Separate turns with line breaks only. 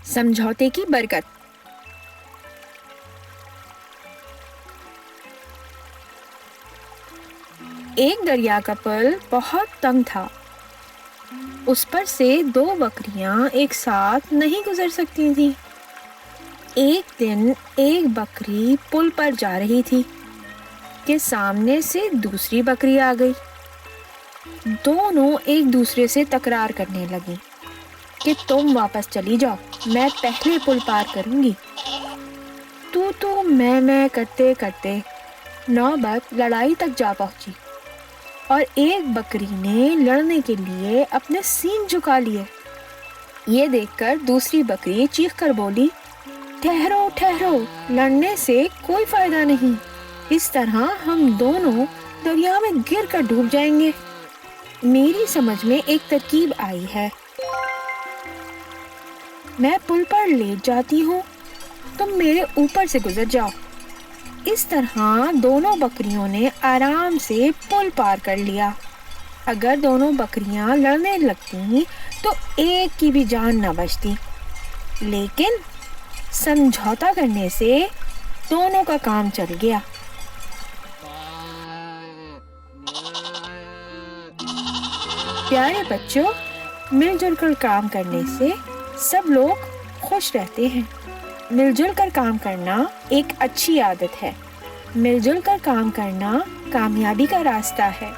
سمجھوتے کی برکت۔ ایک دریا کا پل بہت تنگ تھا، اس پر سے 2 بکریاں ایک ساتھ نہیں گزر سکتی تھیں۔ ایک دن ایک بکری پل پر جا رہی تھی کہ سامنے سے دوسری بکری آ گئی۔ دونوں ایک دوسرے سے تکرار کرنے لگیں کہ تم واپس چلی جاؤ، میں پہلے پل پار کروں گی۔ تو میں کرتے کرتے نوبت لڑائی تک جا پہنچی اور ایک بکری نے لڑنے کے لیے اپنے سینگ جھکا لیے۔ یہ دیکھ کر دوسری بکری چیخ کر بولی، ٹھہرو ٹھہرو، لڑنے سے کوئی فائدہ نہیں، اس طرح ہم دونوں دریا میں گر کر ڈوب جائیں گے۔ میری سمجھ میں ایک ترکیب آئی ہے، میں پل پر لیٹ جاتی ہوں، تم میرے اوپر سے گزر جاؤ۔ اس طرح دونوں بکریوں نے آرام سے پل پار کر لیا۔ اگر دونوں بکریاں لڑنے لگتی تو ایک کی بھی جان نہ بچتی، لیکن سمجھوتا کرنے سے دونوں کا کام چل گیا۔ پیارے بچوں، مل جل کر کام کرنے سے سب لوگ خوش رہتے ہیں۔ مل جل کر کام کرنا ایک اچھی عادت ہے۔ مل جل کر کام کرنا کامیابی کا راستہ ہے۔